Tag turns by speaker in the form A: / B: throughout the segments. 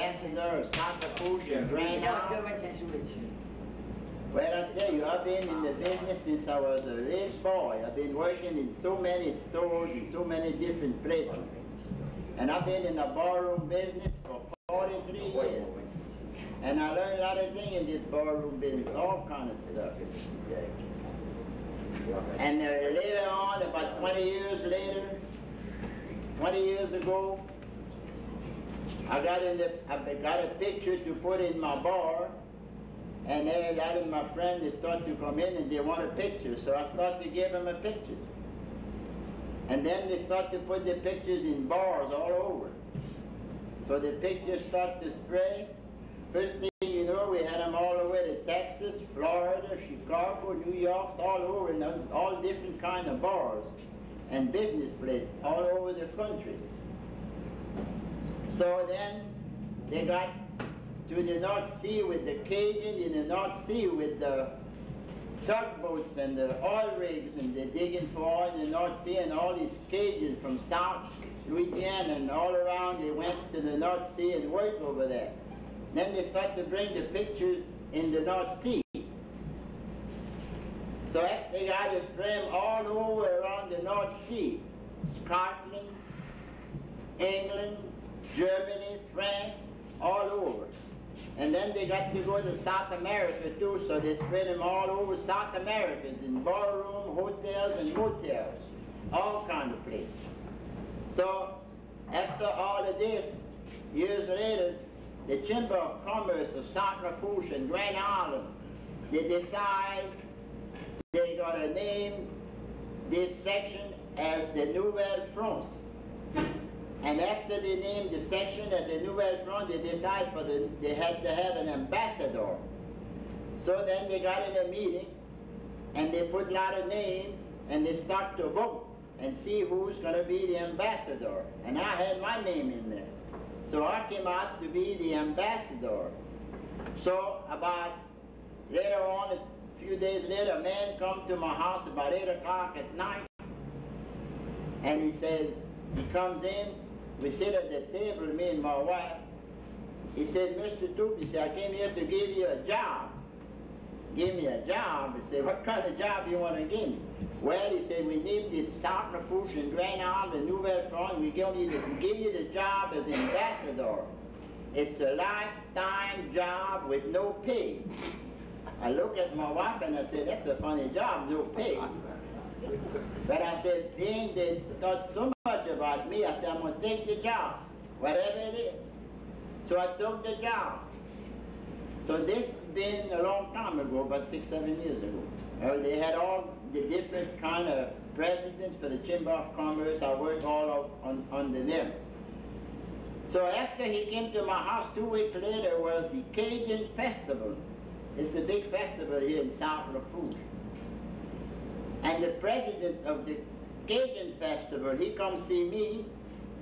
A: ambassador of Sacramento and Grand Island. Well, I tell you, I've been in the business since I was a little boy. I've been working in so many stores in so many different places. And I've been in the barroom business for 43 years. And I learned a lot of things in this barroom business, all kind of stuff. And later on, about 20 years later, 20 years ago, I got a picture to put in my bar. And then I and my friend, they start to come in and they want a picture. So I start to give them a picture. And then they start to put the pictures in bars all over. So the pictures start to spread. First thing you know, we had them all the way to Texas, Florida, Chicago, New York, all over, and all different kind of bars and business places all over the country. So then they got to the North Sea with the Cajuns, in the North Sea with the tugboats and the oil rigs, and they're digging for oil in the North Sea, and all these Cajuns from South Louisiana and all around, they went to the North Sea and worked over there. Then they start to bring the pictures in the North Sea. So after they got to spread them all over around the North Sea, Scotland, England, Germany, France, all over. And then they got to go to South America too, so they spread them all over South America, in ballroom, hotels, and motels, all kind of places. So after all of this, years later, the Chamber of Commerce of Sacramento and Grand Island, they decide they're going to name this section as the Nouvelle France. And after they named the section as the Nouvelle France, they decided they had to have an ambassador. So then they got in a meeting, and they put a lot of names, and they start to vote and see who's going to be the ambassador. And I had my name in there. So I came out to be the ambassador. So about later on, a few days later, a man come to my house about 8 o'clock at night, and he says, he comes in, we sit at the table, me and my wife. He said, Mr. Toop, he said, I came here to give you a job. Give me a job. He said, what kind of job you want to give me? Well, he said, we need this Sacramento and Grand Island, the Nouvelle France. We give you the job as ambassador. It's a lifetime job with no pay. I look at my wife and I said, that's a funny job, no pay. But I said, being they thought so much about me, I said, I'm going to take the job, whatever it is. So I took the job. So this has been a long time ago, about 6, 7 years ago. They had all the different kind of presidents for the Chamber of Commerce. I worked all under them. So after he came to my house, 2 weeks later was the Cajun Festival. It's the big festival here in South Lafourche. And the president of the Cajun Festival, he comes see me,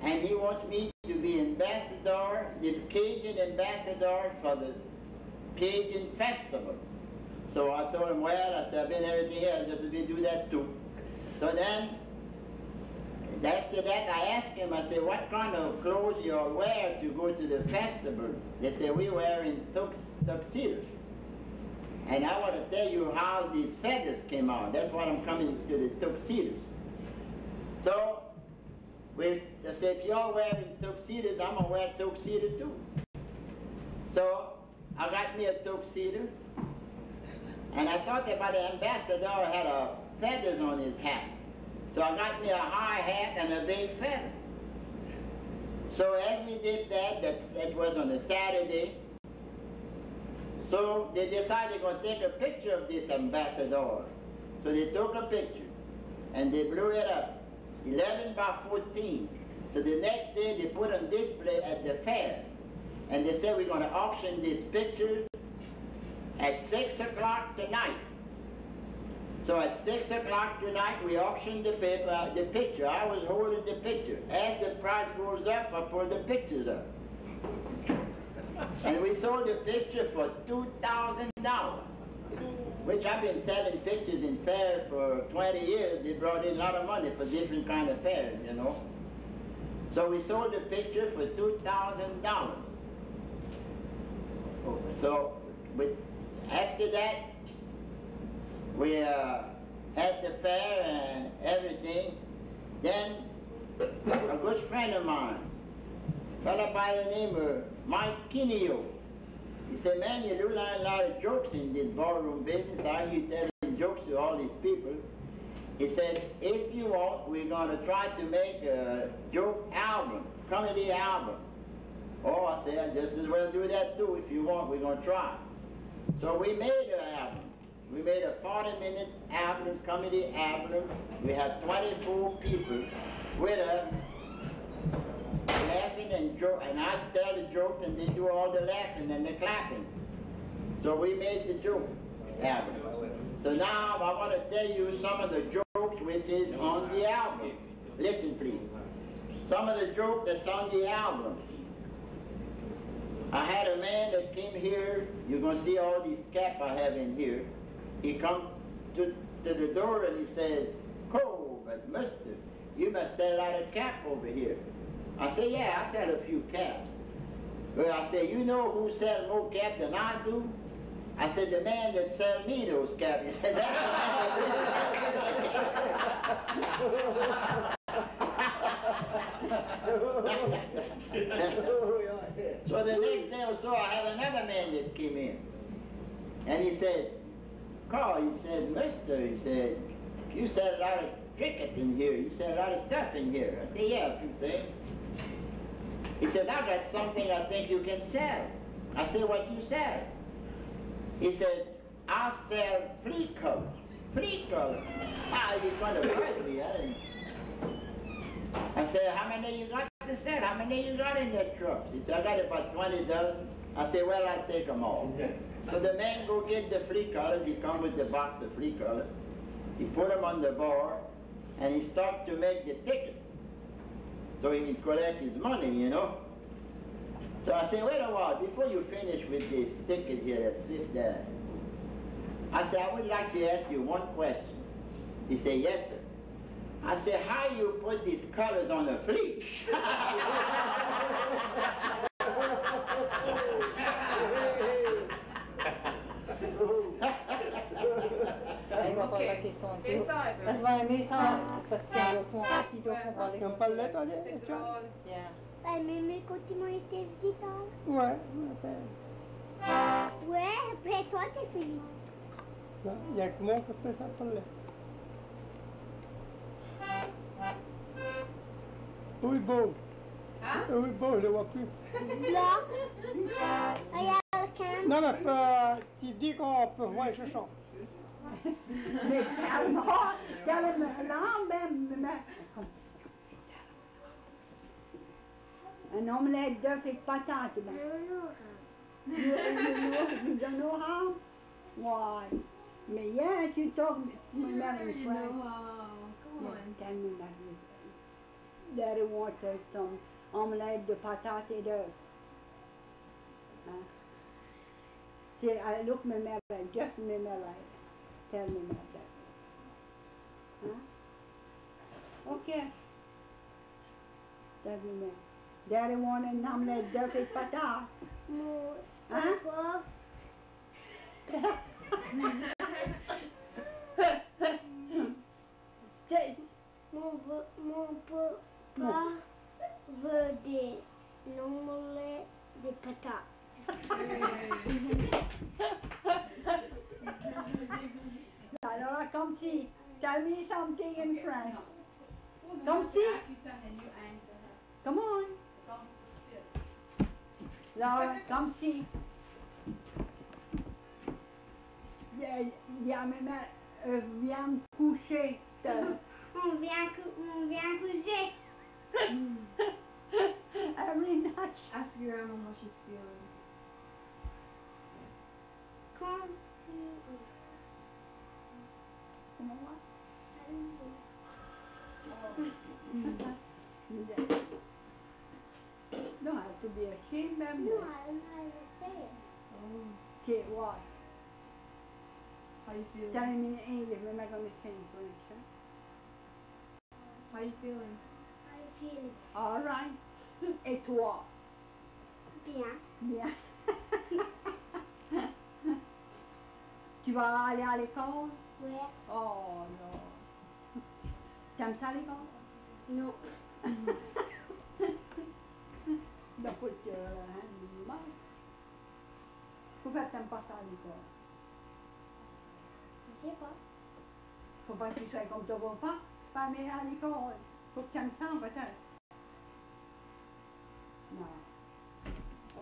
A: and he wants me to be ambassador, the Cajun ambassador for the Cajun Festival. So I told him, well, I said, I've been everything else, just we do that too. So then, after that, I asked him, I said, what kind of clothes you all wear to go to the festival? They said, we wear in tuxedos. And I want to tell you how these feathers came out. That's why I'm coming to the tuxedos. So, they said, if you're wearing tuxedos, I'm going to wear a tuxedo too. So, I got me a tuxedo. And I thought that the ambassador had feathers on his hat. So I got me a high hat and a big feather. So as we did that, that was on a Saturday. So they decided they're going to take a picture of this ambassador. So they took a picture and they blew it up, 11 by 14. So the next day they put on display at the fair. And they said, we're going to auction this picture at 6 o'clock tonight. So at 6 o'clock tonight, we auctioned the picture. I was holding the picture. As the price goes up, I pull the pictures up. And we sold the picture for $2,000, which I've been selling pictures in fair for 20 years. They brought in a lot of money for different kind of fairs, you know. So we sold the picture for $2,000. So after that, we had the fair and everything. Then a good friend of mine, a fellow by the name of Mike Kineo, he said, man, you do learn a lot of jokes in this ballroom business. How you telling jokes to all these people? He said, if you want, we're going to try to make a joke album, comedy album. Oh, I said, just as well do that too. If you want, we're going to try. So we made an album. We made a 40-minute album, comedy album. We have 24 people with us, laughing and joke, and I tell the jokes and they do all the laughing and the clapping. So we made the joke album. So now I want to tell you some of the jokes which is on the album. Listen, please. Some of the jokes that's on the album. I had a man that came here. You're going to see all these caps I have in here. He come to the door and he says, "Oh, but mister, you must sell a lot of cap over here." I say, "Yeah, I sell a few caps." Well, I say, "You know who sells more caps than I do?" I said, "The man that sells me those caps." He said, "That's the man that So the next day or so, I have another man that came in. And he said, "Carl," he said, "Mister," he said, "you sell a lot of cricket in here. You sell a lot of stuff in here." I said, "Yeah, a few things." He said, "I got something I think you can sell." I said, "What you sell?" He says, "I sell free color." Free color? Ah, you're going to price me, I said, "How many you got to sell? How many you got in that trucks?" He said, "I got about 20 dozen. I said, "Well, I'll take them all." So the man go get the free colors. He come with the box of free colors. He put them on the bar, and he stopped to make the ticket so he can collect his money, you know. So I said, "Wait a while, before you finish with this ticket here that slipped there." I said, "I would like to ask you one question." He said, "Yes, sir." I said, "How you put these colors on a fleet?"
B: Das war ja nicht so, parce qu'ils font parler.
C: Ils n'ont pas le lait, toi,
B: Yeah.
D: Ouais, mais mes continents étaient vite, hein.
C: Ouais,
D: Ouais, après toi, t'es fini.
C: il y a que moi qui fais ça pour le lait. Oui, beau. Oui, beau, je ne le vois plus.
D: Là, regarde le can.
C: Non, mais tu dis qu'on peut voir ce champ.
E: Mais calme-toi, un omelette d'œufs et de patates. You don't know how? Why? Mais yeah, you told me.
F: You know how. Come on.
E: Tell me that. Daddy wanted some omelette de patates et d'œufs. See, I look my mother, just my mother. Tell me about that. Huh? Okay. Tell me that. Daddy wanted an omelette d'œufs et patates. Huh?
D: Mon papa veut des omelettes de patates.
E: Alors, come see. Tell me something in French. Come see. Come on. Laura, come see. Yeah, maman, viens coucher.
D: On vient coucher.
E: Every night.
F: Ask your grandma how she's feeling.
D: Quand tu...
E: Comment what? Don't have to be ashamed, ma'am.
D: No, I don't know how to say it.
E: Okay, what?
F: How you feeling?
E: Tell me in English, we're not going to say in French, huh?
F: How you feeling?
D: How you feeling?
E: All right. Et toi?
D: Bien.
E: Bien. Tu vas aller à l'école?
D: Ouais.
E: Oh non. T'aimes ça l'école?
D: Non.
E: Donc, hein, pourquoi t'aimes pas ça l'école?
D: Je sais pas.
E: Faut pas que tu sois comme ton papa, pas aller à l'école. Faut que t'aimes ça peut-être. Non.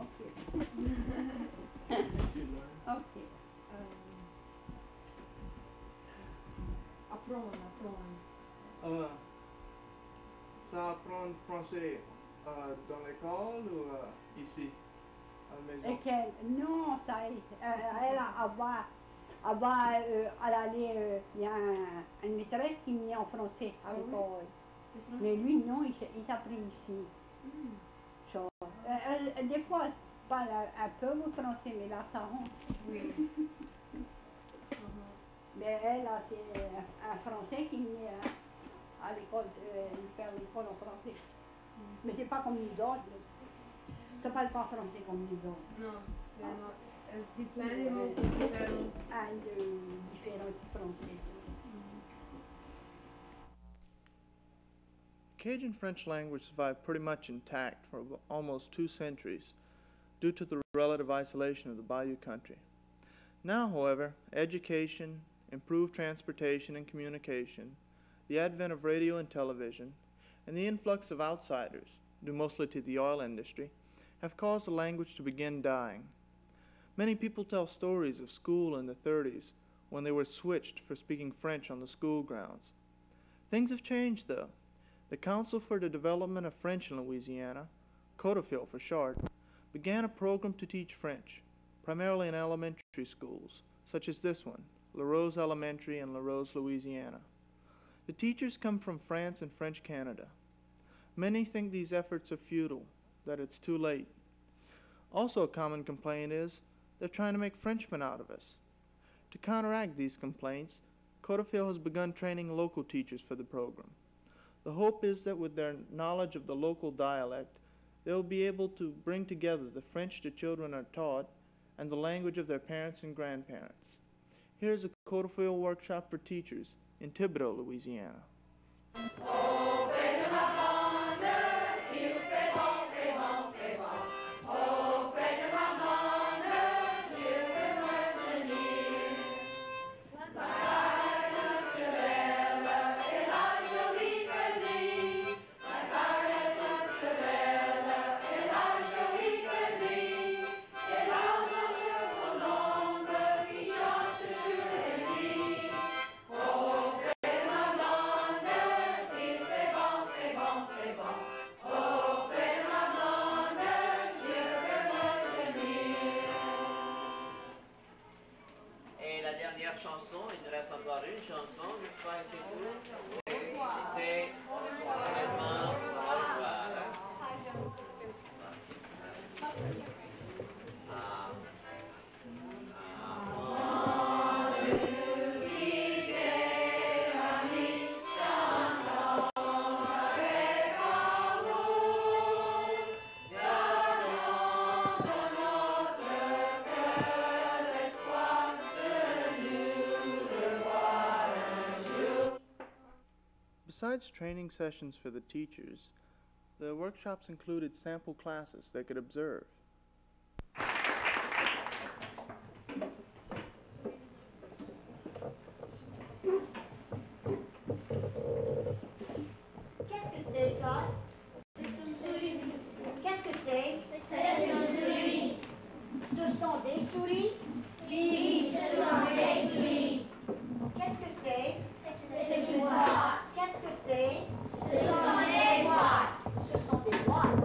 E: Ok. Ok.
F: Apprendre.
C: Ça apprend français dans l'école ou ici, à la maison?
E: Et non, ça, elle aller, il y a une maîtresse qui met en français à l'école. Mais lui, non, il s'apprend ici. So, des fois, elle parle un peu le français, mais là, ça rentre.
F: Oui.
E: Mais elle, c'est un français qui met à l'école, faire l'école en français. Mais c'est pas comme nous autres. Ça parle pas français comme nous autres.
F: Non, c'est not. C'est différent.
E: Différent du français.
G: Cajun French language survived pretty much intact for almost 2 centuries due to the relative isolation of the Bayou country. Now, however, education, improved transportation and communication, the advent of radio and television, and the influx of outsiders, due mostly to the oil industry, have caused the language to begin dying. Many people tell stories of school in the 30s when they were switched for speaking French on the school grounds. Things have changed, though. The Council for the Development of French in Louisiana, CODEFIL for short, began a program to teach French, primarily in elementary schools, such as this one, La Rose Elementary in La Rose, Louisiana. The teachers come from France and French Canada. Many think these efforts are futile, that it's too late. Also a common complaint is they're trying to make Frenchmen out of us. To counteract these complaints, CODEFIL has begun training local teachers for the program. The hope is that with their knowledge of the local dialect, they will be able to bring together the French the children are taught and the language of their parents and grandparents. Here's a CODEFIL workshop for teachers in Thibodaux, Louisiana.
H: Et la dernière chanson, il nous reste encore une chanson, n'est-ce pas, et c'est tout. C'est vraiment au revoir.
G: Besides training sessions for the teachers, the workshops included sample classes they could observe.
I: Qu'est-ce que c'est, classe? C'est une souris. Qu'est-ce que c'est? C'est une souris. Ce sont des souris? Oui, ce sont des souris. Qu'est-ce que c'est? C'est une boîte. Qu'est-ce que c'est? Ce sont des boîtes. Ce sont des boîtes.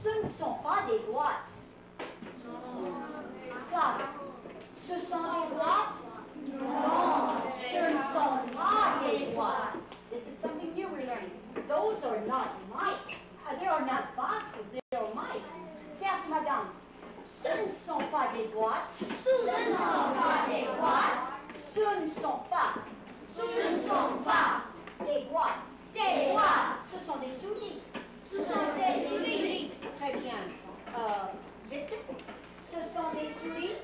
I: Ce ne sont pas des boîtes. Classe, ce sont des boîtes? Non, ce ne sont pas des boîtes. This is something new we're learning. Those are not mice. They are not boxes, they are mice. Certes, madame, ce ne sont pas des boîtes. Ce ne sont pas des boîtes. Ce ne sont pas. Ce ne sont pas des boîtes. Des boîtes. Ce sont des souris. Ce sont des souris. Très bien. Victor, ce sont des souris?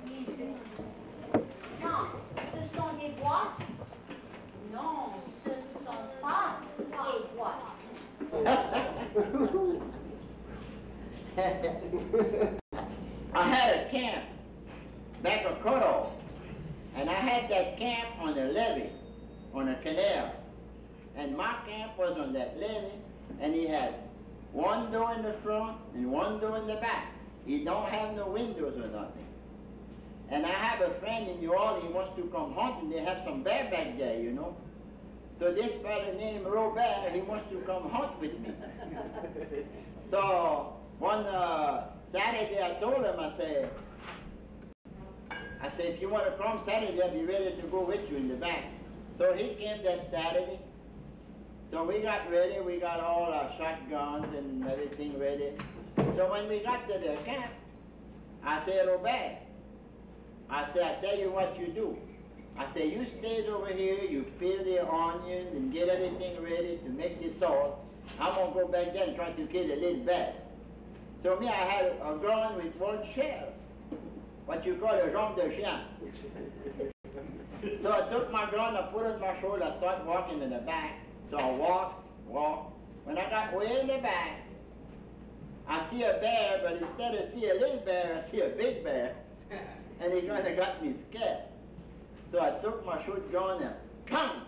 I: Oui,
A: I had a camp back of Cutoff, and I had that camp on a levee, on a canal. And my camp was on that levee, and he had one door in the front and one door in the back. He don't have no windows or nothing. And I have a friend in New Orleans, he wants to come hunting. They have some bear back there, you know. So this fellow named Robert, he wants to come hunt with me. So one Saturday I told him, I said, if you want to come Saturday, I'll be ready to go with you in the back. So he came that Saturday. So we got ready, we got all our shotguns and everything ready. So when we got to the camp, I said, Robert, I tell you what you do. I said, you stay over here, you peel the onions and get everything ready to make the sauce. I'm going to go back there and try to kill a little bear. So me, I had a gun with one shell, what you call a jambe de chien. So I took my gun, I put it on my shoulder, I started walking in the back. So I walked. When I got way in the back, I see a bear, but instead of see a little bear, I see a big bear. And he kind of got me scared. So I took my shotgun and bang!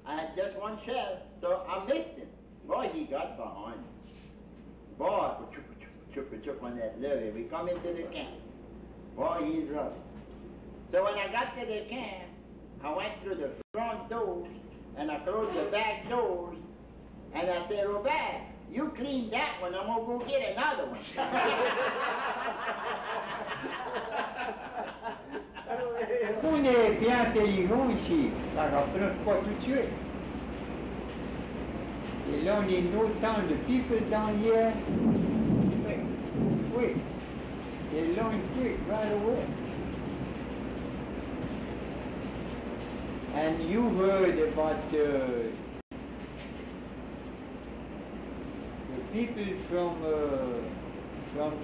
A: I had just one shell, so I missed him. Boy, he got behind me. Boy, chup on that levee. We come into the camp. Boy, he's rough. So when I got to the camp, I went through the front doors and I closed the back doors, and I said, Robert, you clean that one, I'm gonna go get another one.
C: On est bien intelligent ici, ça rapproche pas tout de suite. Et là, on est no temps de people down here. Quick. They learn quick, right away. And you heard about the people from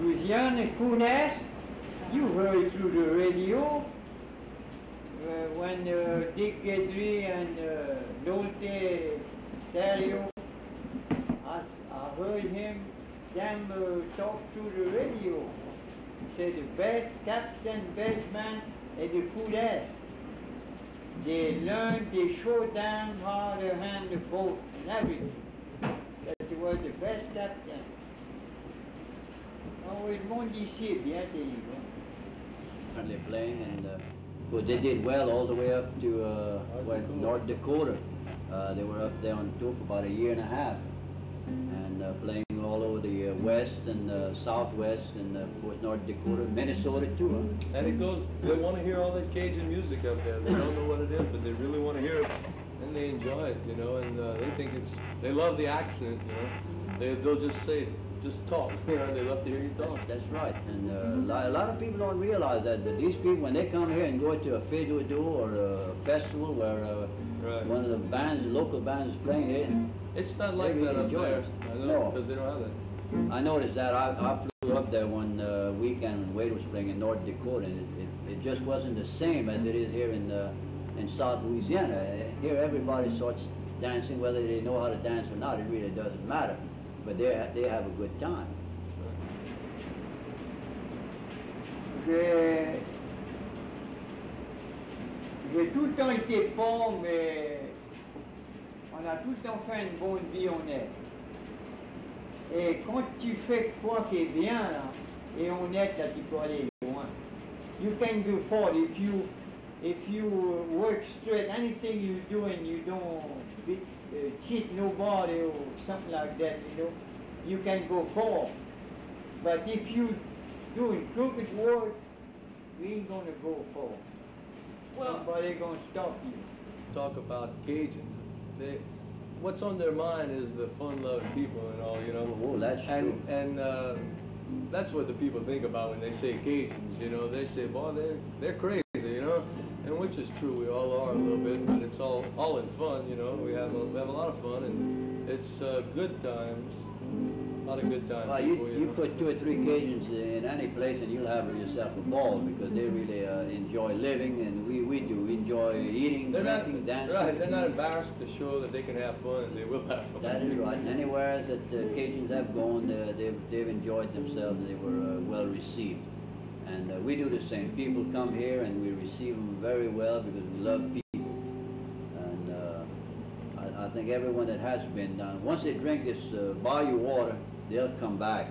C: Louisiana, Cajuns. You heard through the radio when Dick Guidry and Nolte Terrio, I heard them talk through the radio. He said the best captain, best man is the Cajuns. They learned, they showed them how to handle the boat and everything. That he was the best captain. Oh, le monde ici est bien intelligent.
J: Friendly playing, and well, they did well all the way up to North Dakota. They were up there on tour for about a year and a half, and playing all over the west and southwest, and of course North Dakota, Minnesota too. Huh?
K: And it goes, they want to hear all that Cajun music up there. They don't know what it is, but they really want to hear it, and they enjoy it, you know, and they think they love the accent, you know. They'll just say, just talk, you know, they love to hear you talk.
J: That's right, and a lot of people don't realize that, but these people, when they come here and go to a fiddle or a festival where one of the bands, local bands is playing it,
K: it's not like that up there. I know, because they don't have that.
J: I noticed that. I flew up there one weekend when Wade was playing in North Dakota, and it just wasn't the same as it is here in South Louisiana. Here everybody starts dancing, whether they know how to dance or not, it really doesn't matter. But they have a good time.
C: J'ai tout le temps été pauvre, mais on a tout le temps fait une bonne vie honnête. Et quand tu fais quoi qui est bien là, et honnête, là tu peux aller loin. You can go far if you work straight. Anything you do and you don't cheat nobody or something like that, you know, you can go far. But if you doing crooked work, you ain't gonna go far. Well, somebody gonna stop you.
K: Talk about Cajuns. What's on their mind is the fun-loving people and all, you know.
J: Oh, that's true.
K: And that's what the people think about when they say Cajuns, you know. They say, boy, they're crazy, you know. And which is true, we all are a little bit, but it's all in fun, you know. We have a lot of fun, and it's good times. lot of good times.
J: Well,
K: people,
J: you
K: know.
J: put 2 or 3 Cajuns in any place and you'll have yourself a ball because they really enjoy living, and we do enjoy eating, drinking, dancing.
K: Right, they're not embarrassed to show that they can have fun, and they will have fun.
J: That is right. And anywhere that the Cajuns have gone, they've enjoyed themselves, and they were well received. And we do the same. People come here and we receive them very well because we love people. And I think everyone that has been down, once they drink this bayou water, they'll come back.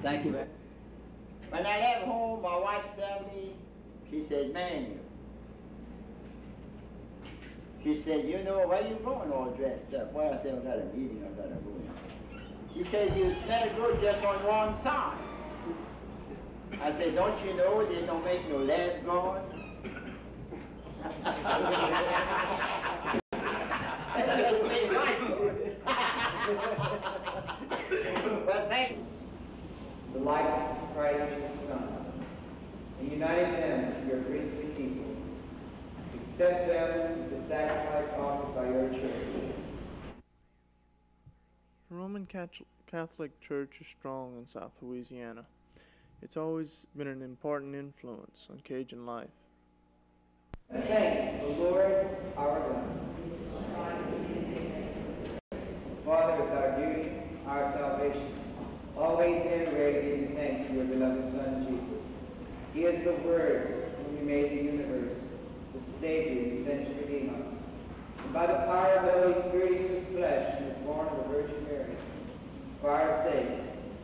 J: Thank you.
A: When I left home, my wife told me, she said, "Man," she said, "You know, where you going all dressed up?" Well, I said, "I got a meeting, I gotta go now." She says, "You smell good just on one side." I said, "Don't you know they don't make no lab guard?" Well, thank you.
L: The likeness of Christ your Son, and united them to your priestly people. Accept them the sacrifice offered by your church.
G: The Roman Catholic Church is strong in South Louisiana. It's always been an important influence on Cajun life.
L: Thanks, the Lord our God. Father, it's our duty, our salvation, always and ready to give you thanks for your beloved Son, Jesus. He is the Word whom you made the universe, the Savior you sent to redeem us. And by the power of the Holy Spirit, he took flesh and was born of the Virgin Mary. For our sake,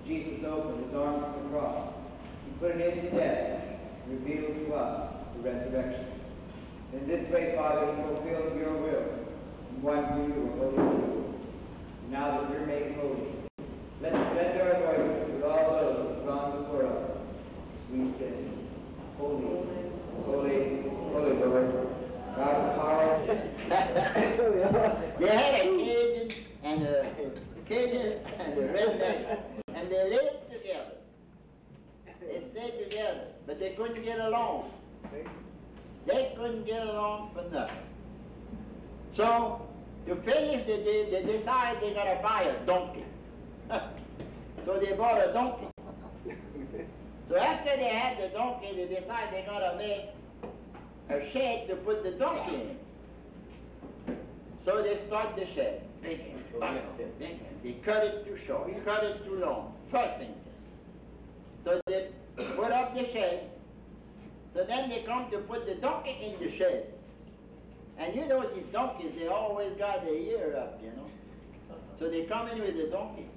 L: Jesus opened his arms to the cross. He put an end to death and revealed to us the resurrection. In this way, Father, he fulfilled your will and won for you a holy people. Now that we're made holy, let's bend our voices with all those who have gone before us as we say, Holy, holy, holy Lord, God of power.
A: They had a Cajun and a redneck, and they lived together. They stayed together, but they couldn't get along. They couldn't get along for nothing. So, to finish the day, they decided they're going to buy a donkey. So they bought a donkey. So after they had the donkey, they decided they're going to make a shed to put the donkey in. So they start the shed. They cut it too short, cut it too long, fussing. So they put up the shed. So then they come to put the donkey in the shed. And you know these donkeys, they always got their ear up, you know. So they come in with the donkey.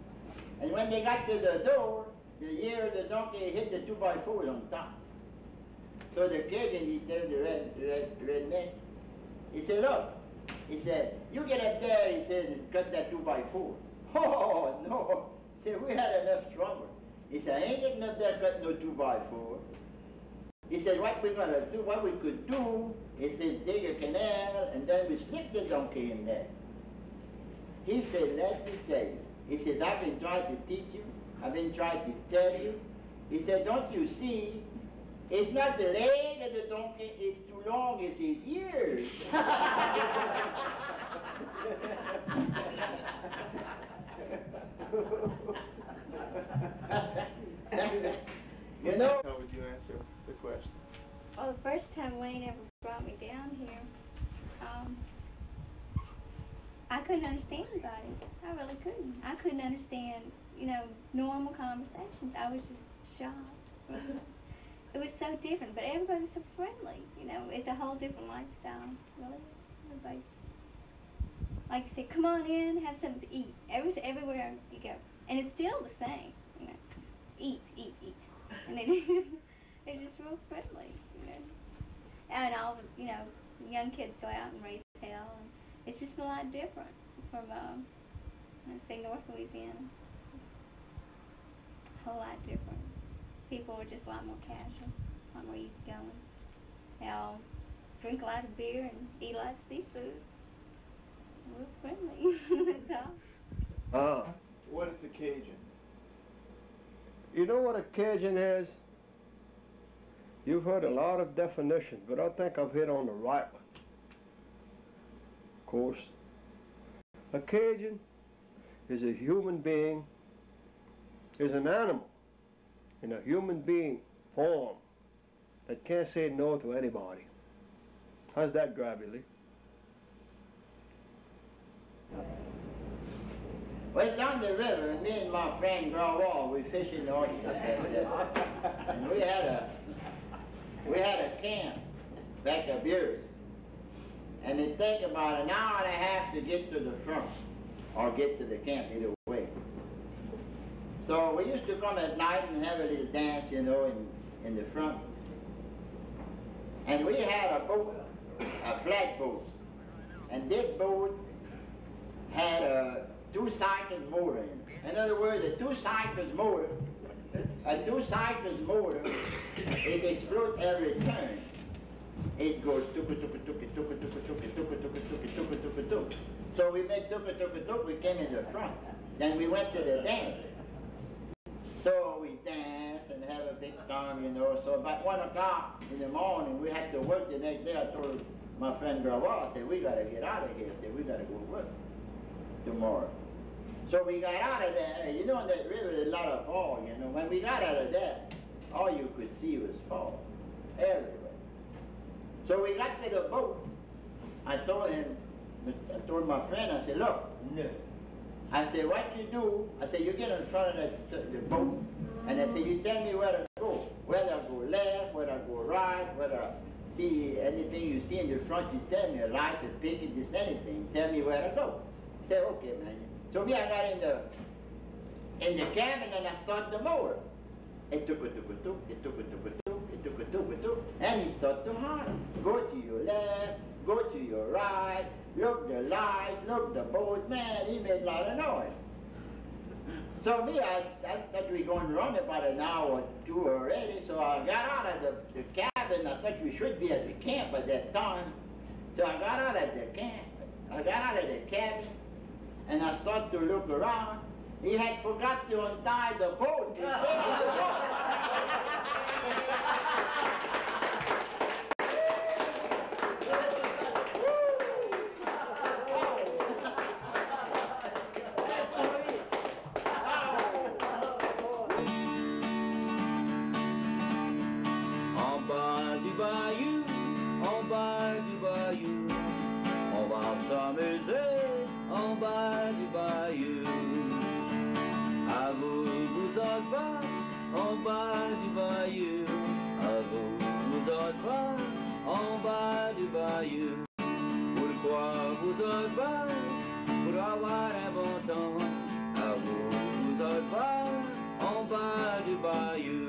A: And when they got to the door, the ear of the donkey hit the 2x4 on top. So the Cajun, he tells the redneck, he said, "Look," he said, "you get up there," he says, "and cut that 2x4. Oh, no. He said, "We had enough trouble." He said, "I ain't getting up there cutting no 2x4. He said, "What we're going to do, what we could do," he says, "dig a canal, and then we slip the donkey in there." He said, "Let me tell you." He says, "I've been trying to teach you. I've been trying to tell you." He said, "Don't you see? It's not the leg of the donkey, it's too long, it's his ears." You know?
G: How would you answer the question?
D: Well, the first time Wayne ever brought me down here, I couldn't understand anybody. I really couldn't. I couldn't understand, normal conversations. I was just shocked. It was so different, but everybody was so friendly. It's a whole different lifestyle. Really, everybody's like you said, "Come on in, have something to eat." Everywhere you go, and it's still the same. Eat, eat, eat, and they're just real friendly. And all the young kids go out and raise hell, and it's just a lot different from I'd say North Louisiana. A whole lot different. People are just a lot more casual, a lot more easygoing. They all drink a lot of beer and eat a lot of seafood. Real friendly. That's all.
G: What is a Cajun?
M: You know what a Cajun is? You've heard a lot of definitions, but I think I've hit on the right one. Of course, a Cajun is a human being is an animal in a human being form that can't say no to anybody. How's that, Gravely?
A: Well, down the river, me and my friend Grawall, we fishing oysters over there. And we had a camp back of yours. And it take about an hour and a half to get to the front, or get to the camp, either way. So we used to come at night and have a little dance, you know, in the front. And we had a boat, a flat boat. And this boat had a two-cycles motor in it. In other words, a two-cycles motor, it explodes every turn. It goes tuka tuka tuka tuka tuka tuka tuka tuka tuka tuka tuka tuka. So we made tuka tuka tuka, we came in the front. Then we went to the dance. So we danced and have a big time, you know. So about 1 o'clock in the morning, we had to work the next day. I told my friend Grawal, I said, we got to get out of here. I said, we got to go work tomorrow. So we got out of there. You know, in that river, there's a lot of fog, you know. When we got out of there, all you could see was fog everywhere. So we got to the boat. I told my friend, I said, look, I said, what you do, I said, you get in front of the boat, and I said, you tell me where to go. Whether I go left, whether I go right, whether I see anything you see in the front, you tell me, a light, a picket, just anything, tell me where to go. I said, okay, man. So me, I got in the cabin, and I started the motor. It took a tuk-a-tuk, it took a tuk-a-tuk, it took a tuk-a-tuk, and he started to holler. Go to your left, go to your right, look the light, look the boat. Man, he made a lot of noise. So me, I thought we were going to run about an hour or two already, so I got out of the cabin. I thought we should be at the camp at that time. So I got out of the camp, I got out of the cabin, and I started to look around. He had forgot to untie the boat. He saved the boat.
N: En bas du bayou, on va s'amuser en bas du bayou. À vous, vous autres va en bas du bayou. À vous, vous autres va en bas du bayou. Pourquoi vous autres va pour avoir un bon temps? À vous, vous autres va en bas du bayou.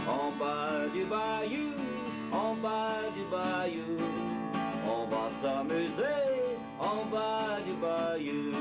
N: En bas du bayou, en bas du bayou, on va s'amuser en bas du bayou.